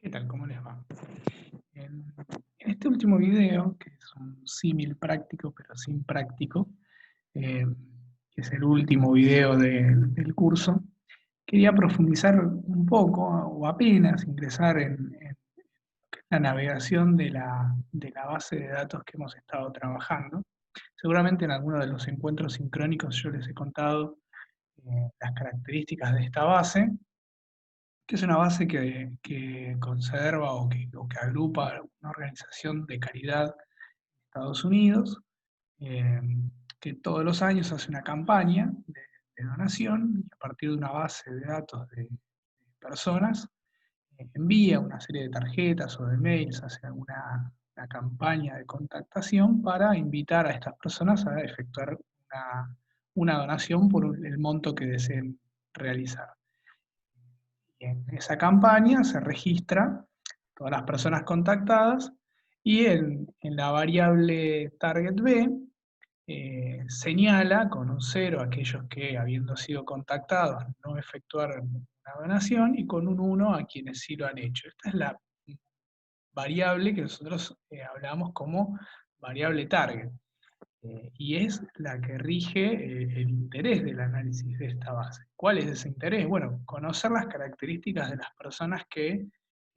¿Qué tal? ¿Cómo les va? En este último video, que es un símil práctico pero sin práctico, eh, que es el último video del curso, quería profundizar un poco o apenas ingresar en la navegación de la base de datos que hemos estado trabajando. Seguramente en alguno de los encuentros sincrónicos yo les he contado las características de esta base, que es una base que conserva o que agrupa una organización de caridad en Estados Unidos, eh, que todos los años hace una campaña de donación y a partir de una base de datos de personas, envía una serie de tarjetas o de mails, hace una campaña de contactación para invitar a estas personas a efectuar una donación por el monto que deseen realizar. Y en esa campaña se registra todas las personas contactadas y en la variable target B señala con un 0 a aquellos que, habiendo sido contactados, no efectuaron una donación y con un 1 a quienes sí lo han hecho. Esta es la variable que nosotros hablamos como variable target. Y es la que rige el interés del análisis de esta base. ¿Cuál es ese interés? Bueno, conocer las características de las personas que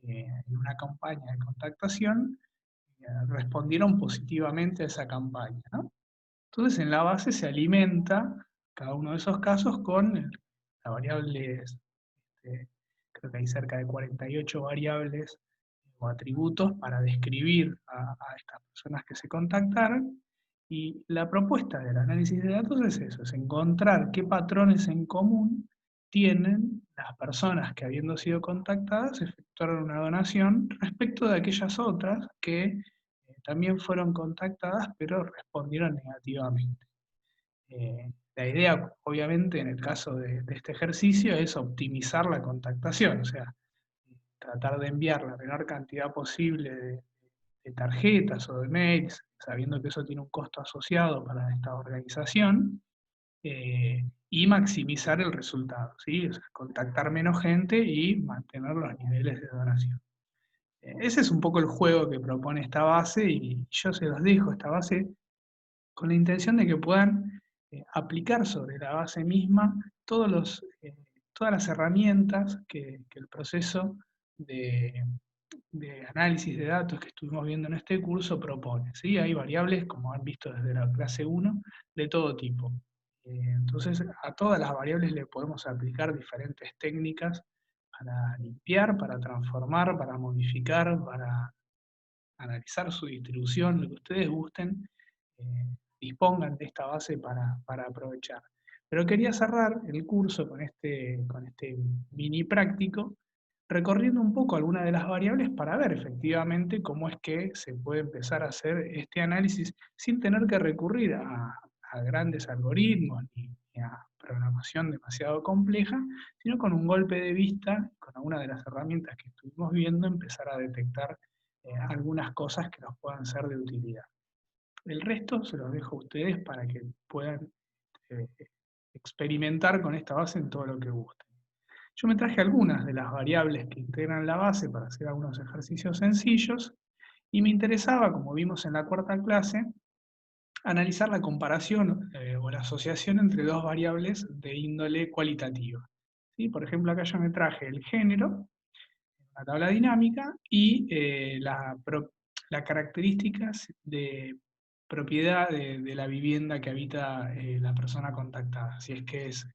en una campaña de contactación respondieron positivamente a esa campaña, ¿no? Entonces en la base se alimenta cada uno de esos casos con la variable, creo que hay cerca de 48 variables o atributos para describir a estas personas que se contactaron. Y la propuesta del análisis de datos es eso, es encontrar qué patrones en común tienen las personas que, habiendo sido contactadas, efectuaron una donación respecto de aquellas otras que también fueron contactadas pero respondieron negativamente. La idea, obviamente, en el caso de este ejercicio es optimizar la contactación, o sea, tratar de enviar la menor cantidad posible de tarjetas o de mails, sabiendo que eso tiene un costo asociado para esta organización, y maximizar el resultado, ¿sí? O sea, contactar menos gente y mantener los niveles de donación. Ese es un poco el juego que propone esta base y yo se los dejo, esta base, con la intención de que puedan aplicar sobre la base misma todas las herramientas que el proceso de análisis de datos que estuvimos viendo en este curso propone, ¿sí? Hay variables, como han visto desde la clase 1, de todo tipo. Entonces, a todas las variables le podemos aplicar diferentes técnicas para limpiar, para transformar, para modificar, para analizar su distribución, lo que ustedes gusten, eh, dispongan de esta base para aprovechar. Pero quería cerrar el curso con este mini práctico, recorriendo un poco algunas de las variables para ver efectivamente cómo es que se puede empezar a hacer este análisis sin tener que recurrir a grandes algoritmos ni a programación demasiado compleja, sino con un golpe de vista, con alguna de las herramientas que estuvimos viendo, empezar a detectar algunas cosas que nos puedan ser de utilidad. El resto se los dejo a ustedes para que puedan eh, experimentar con esta base en todo lo que gusten. Yo me traje algunas de las variables que integran la base para hacer algunos ejercicios sencillos y me interesaba, como vimos en la cuarta clase, analizar la comparación o la asociación entre dos variables de índole cualitativa. ¿Sí? Por ejemplo, acá yo me traje el género, la tabla dinámica, y las características de propiedad de la vivienda que habita la persona contactada, si es que es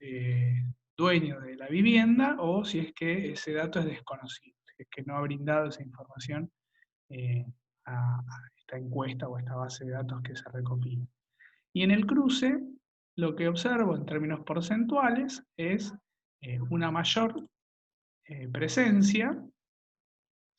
dueño de la vivienda o si es que ese dato es desconocido, si es que no ha brindado esa información eh, a esta encuesta o a esta base de datos que se recopila. Y en el cruce, lo que observo en términos porcentuales es una mayor presencia,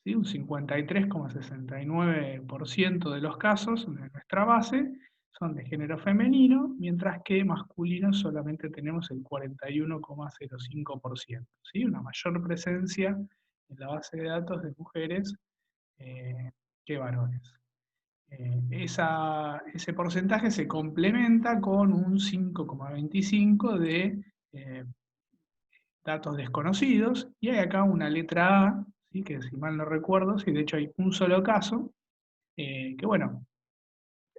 ¿sí? Un 53,69% de los casos de nuestra base son de género femenino, mientras que masculino solamente tenemos el 41,05%, ¿sí? Una mayor presencia en la base de datos de mujeres eh, que varones. Ese porcentaje se complementa con un 5,25 de datos desconocidos, y hay acá una letra A, ¿sí? Que si mal no recuerdo, sí, de hecho hay un solo caso, que bueno,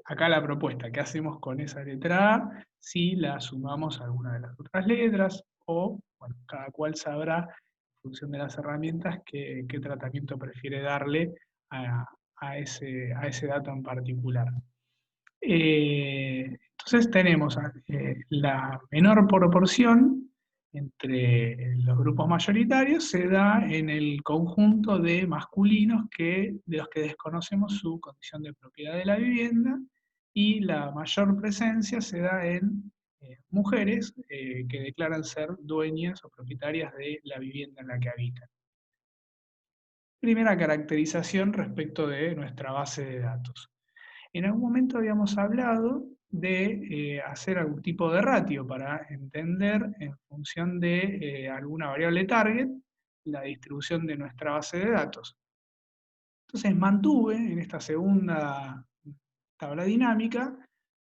acá la propuesta, ¿qué hacemos con esa letra A? Si la sumamos a alguna de las otras letras, o bueno, cada cual sabrá, en función de las herramientas, qué tratamiento prefiere darle a, a ese dato en particular. Entonces tenemos la menor proporción entre los grupos mayoritarios se da en el conjunto de masculinos de los que desconocemos su condición de propiedad de la vivienda, y la mayor presencia se da en mujeres que declaran ser dueñas o propietarias de la vivienda en la que habitan. Primera caracterización respecto de nuestra base de datos. En algún momento habíamos hablado de hacer algún tipo de ratio para entender en función de alguna variable target la distribución de nuestra base de datos. Entonces mantuve en esta segunda tabla dinámica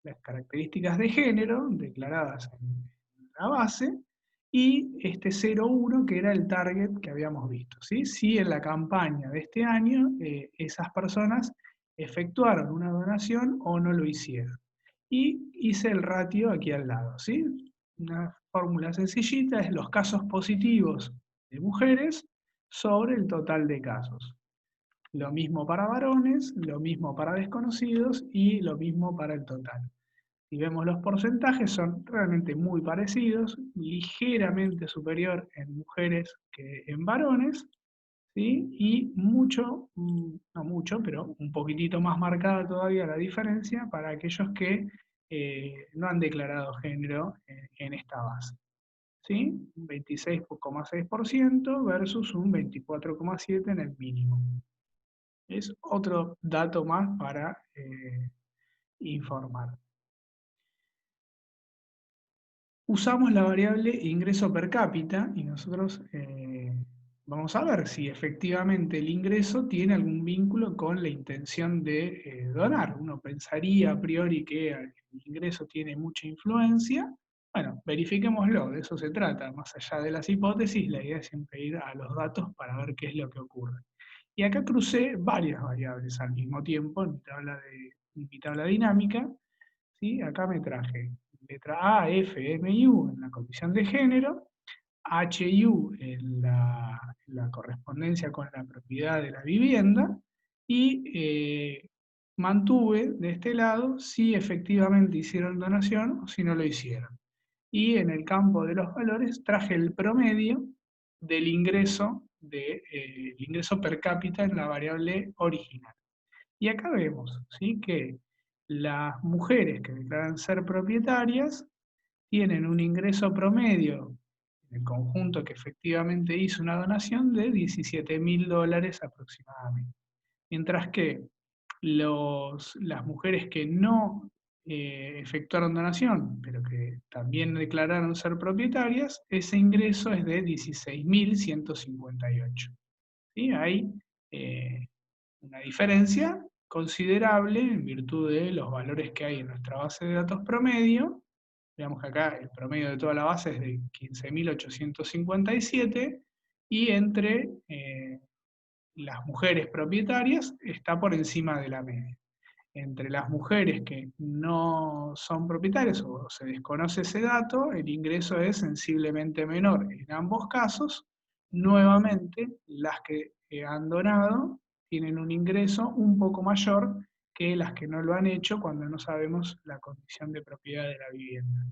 las características de género declaradas en la base y este 0,1 que era el target que habíamos visto. Si en la campaña de este año esas personas efectuaron una donación o no lo hicieron. Y hice el ratio aquí al lado. ¿Sí? Una fórmula sencillita es los casos positivos de mujeres sobre el total de casos. Lo mismo para varones, lo mismo para desconocidos y lo mismo para el total. Si vemos los porcentajes son realmente muy parecidos, ligeramente superior en mujeres que en varones, ¿sí? Y mucho, no mucho, pero un poquitito más marcada todavía la diferencia para aquellos que no han declarado género en esta base. ¿Sí? Un 26,6% versus un 24,7% en el mínimo. Es otro dato más para informar. Usamos la variable ingreso per cápita y nosotros vamos a ver si efectivamente el ingreso tiene algún vínculo con la intención de donar. Uno pensaría a priori que el ingreso tiene mucha influencia. Bueno, verifiquémoslo, de eso se trata. Más allá de las hipótesis, la idea es siempre ir a los datos para ver qué es lo que ocurre. Y acá crucé varias variables al mismo tiempo en mi tabla dinámica. ¿Sí? Acá me traje letra A, F, M y U en la condición de género, H y U en la correspondencia con la propiedad de la vivienda, y mantuve de este lado si efectivamente hicieron donación o si no lo hicieron. Y en el campo de los valores traje el promedio del ingreso, el ingreso per cápita en la variable original. Y acá vemos, ¿sí? Que las mujeres que declaran ser propietarias tienen un ingreso promedio en el conjunto que efectivamente hizo una donación de $17.000 aproximadamente. Mientras que las mujeres que no efectuaron donación, pero que también declararon ser propietarias, ese ingreso es de 16.158. ¿Sí? Hay una diferencia considerable en virtud de los valores que hay en nuestra base de datos promedio. Veamos que acá el promedio de toda la base es de 15.857 y entre las mujeres propietarias está por encima de la media. Entre las mujeres que no son propietarias o se desconoce ese dato, el ingreso es sensiblemente menor en ambos casos. Nuevamente, las que han donado tienen un ingreso un poco mayor que las que no lo han hecho cuando no sabemos la condición de propiedad de la vivienda.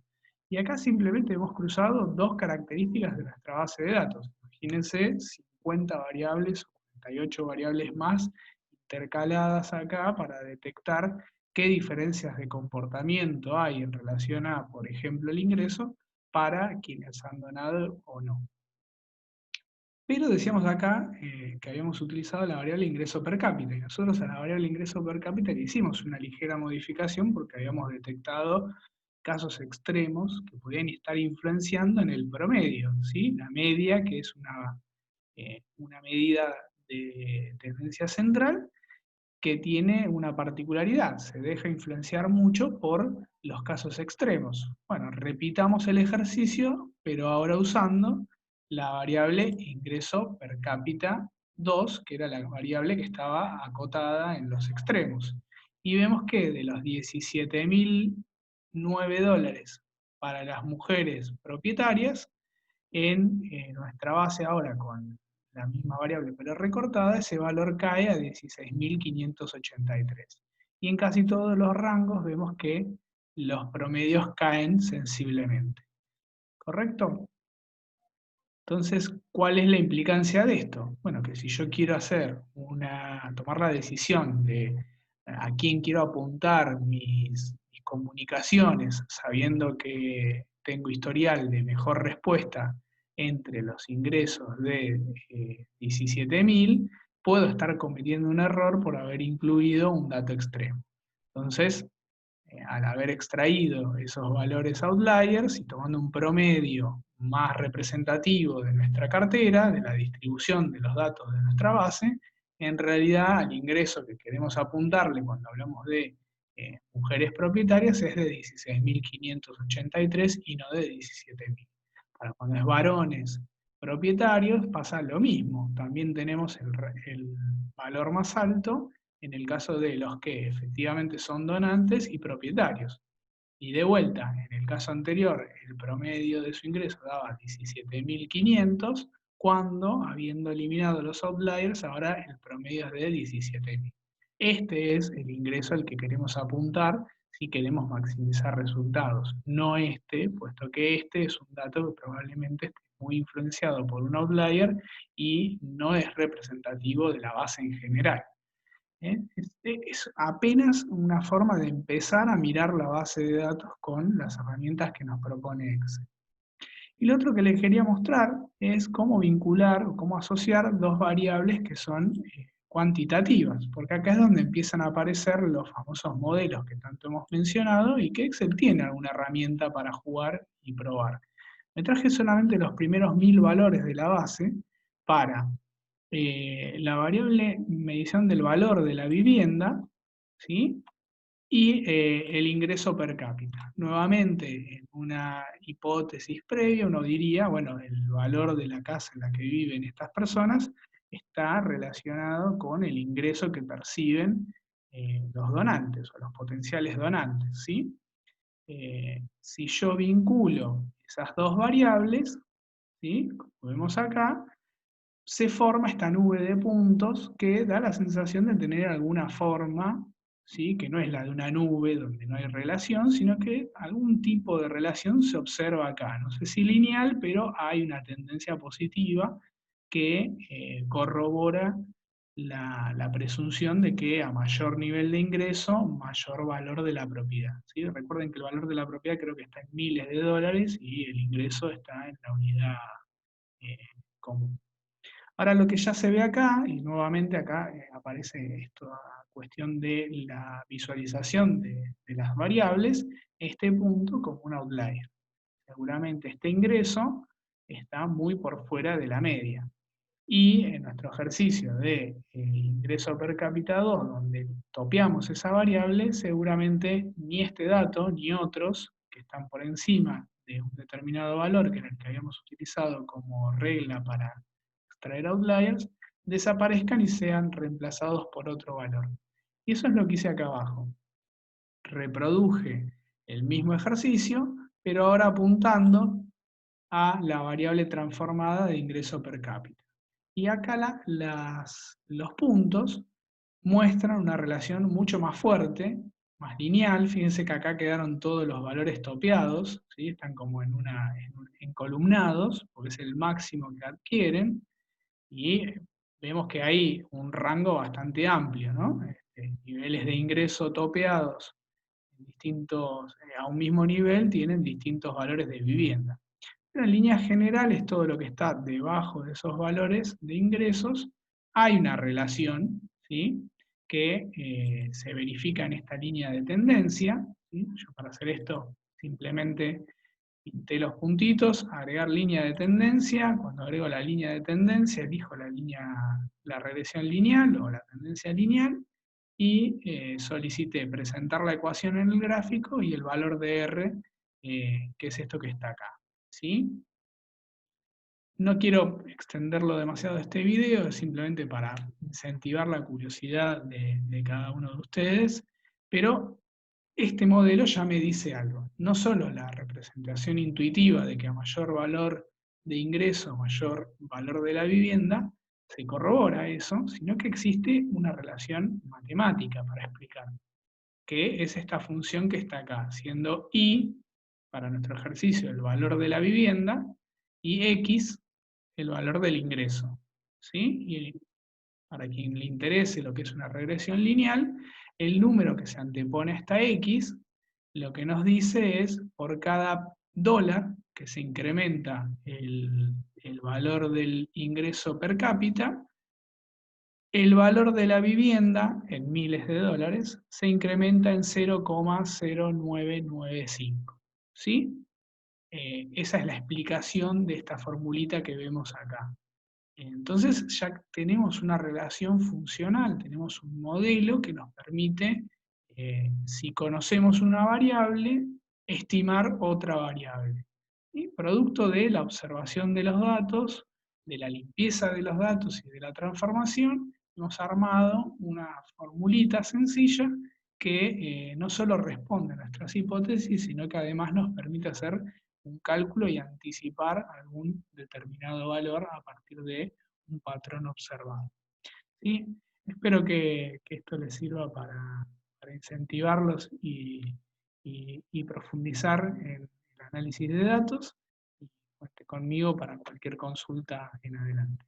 Y acá simplemente hemos cruzado dos características de nuestra base de datos. Imagínense 50 variables o 48 variables más intercaladas acá para detectar qué diferencias de comportamiento hay en relación a, por ejemplo, el ingreso para quienes han donado o no. Pero decíamos acá que habíamos utilizado la variable ingreso per cápita, y nosotros a la variable ingreso per cápita le hicimos una ligera modificación porque habíamos detectado casos extremos que podían estar influenciando en el promedio, ¿sí? La media, que es una medida de tendencia central, que tiene una particularidad, se deja influenciar mucho por los casos extremos. Bueno, repitamos el ejercicio, pero ahora usando la variable ingreso per cápita 2, que era la variable que estaba acotada en los extremos. Y vemos que de los $17.009 para las mujeres propietarias, en nuestra base ahora con la misma variable pero recortada, ese valor cae a 16.583. Y en casi todos los rangos vemos que los promedios caen sensiblemente. ¿Correcto? Entonces, ¿cuál es la implicancia de esto? Bueno, que si yo quiero tomar la decisión de a quién quiero apuntar mis comunicaciones, sabiendo que tengo historial de mejor respuesta entre los ingresos de 17.000, puedo estar cometiendo un error por haber incluido un dato extremo. Entonces, al haber extraído esos valores outliers y tomando un promedio más representativo de nuestra cartera, de la distribución de los datos de nuestra base, en realidad al ingreso que queremos apuntarle cuando hablamos de mujeres propietarias es de 16.583 y no de 17.000. Para cuando es varones propietarios pasa lo mismo, también tenemos el valor más alto en el caso de los que efectivamente son donantes y propietarios. Y de vuelta, en el caso anterior, el promedio de su ingreso daba 17.500, cuando, habiendo eliminado los outliers, ahora el promedio es de 17.000. Este es el ingreso al que queremos apuntar si queremos maximizar resultados, no este, puesto que este es un dato que probablemente esté muy influenciado por un outlier y no es representativo de la base en general. Es apenas una forma de empezar a mirar la base de datos con las herramientas que nos propone Excel. Y lo otro que les quería mostrar es cómo vincular o cómo asociar dos variables que son cuantitativas, porque acá es donde empiezan a aparecer los famosos modelos que tanto hemos mencionado y que Excel tiene alguna herramienta para jugar y probar. Me traje solamente los primeros 1000 valores de la base para la variable medición del valor de la vivienda, ¿sí? Y el ingreso per cápita. Nuevamente, en una hipótesis previa, uno diría, bueno, el valor de la casa en la que viven estas personas está relacionado con el ingreso que perciben los donantes o los potenciales donantes, ¿sí? Si yo vinculo esas dos variables, ¿sí? Como vemos acá, se forma esta nube de puntos que da la sensación de tener alguna forma, ¿sí? Que no es la de una nube donde no hay relación, sino que algún tipo de relación se observa acá. No sé si lineal, pero hay una tendencia positiva que corrobora la presunción de que a mayor nivel de ingreso, mayor valor de la propiedad, ¿sí? Recuerden que el valor de la propiedad creo que está en miles de dólares y el ingreso está en la unidad eh, común. Ahora lo que ya se ve acá, y nuevamente acá aparece esta cuestión de la visualización de las variables, este punto como un outlier. Seguramente este ingreso está muy por fuera de la media. Y en nuestro ejercicio de ingreso per cápita 2, donde topeamos esa variable, seguramente ni este dato ni otros que están por encima de un determinado valor, que era el que habíamos utilizado como regla para extraer outliers, desaparezcan y sean reemplazados por otro valor. Y eso es lo que hice acá abajo. Reproduje el mismo ejercicio, pero ahora apuntando a la variable transformada de ingreso per cápita. Y acá los puntos muestran una relación mucho más fuerte, más lineal. Fíjense que acá quedaron todos los valores topeados, ¿sí? Están como encolumnados, porque es el máximo que adquieren, y vemos que hay un rango bastante amplio, ¿no? Niveles de ingreso topeados a un mismo nivel tienen distintos valores de vivienda. Pero en líneas generales, todo lo que está debajo de esos valores de ingresos, hay una relación, ¿sí? Que se verifica en esta línea de tendencia, ¿sí? Yo para hacer esto simplemente pinté los puntitos, agregar línea de tendencia. Cuando agrego la línea de tendencia, elijo la regresión lineal o la tendencia lineal, y solicité presentar la ecuación en el gráfico y el valor de R, que es esto que está acá, ¿sí? No quiero extenderlo demasiado este video, es simplemente para incentivar la curiosidad de cada uno de ustedes, pero este modelo ya me dice algo. No solo la representación intuitiva de que a mayor valor de ingreso, mayor valor de la vivienda, se corrobora eso, sino que existe una relación matemática para explicar, que es esta función que está acá, siendo y, para nuestro ejercicio, el valor de la vivienda, y x, el valor del ingreso. ¿Sí? Y para quien le interese lo que es una regresión lineal, el número que se antepone a esta x, lo que nos dice es, por cada dólar que se incrementa el valor del ingreso per cápita, el valor de la vivienda, en miles de dólares, se incrementa en 0,0995. ¿Sí? Esa es la explicación de esta formulita que vemos acá. Entonces ya tenemos una relación funcional, tenemos un modelo que nos permite, si conocemos una variable, estimar otra variable. Y producto de la observación de los datos, de la limpieza de los datos y de la transformación, hemos armado una formulita sencilla que no solo responde a nuestras hipótesis, sino que además nos permite hacer un cálculo y anticipar algún determinado valor a partir de un patrón observado. ¿Sí? Espero que esto les sirva para incentivarlos y profundizar en el análisis de datos y cuente conmigo para cualquier consulta en adelante.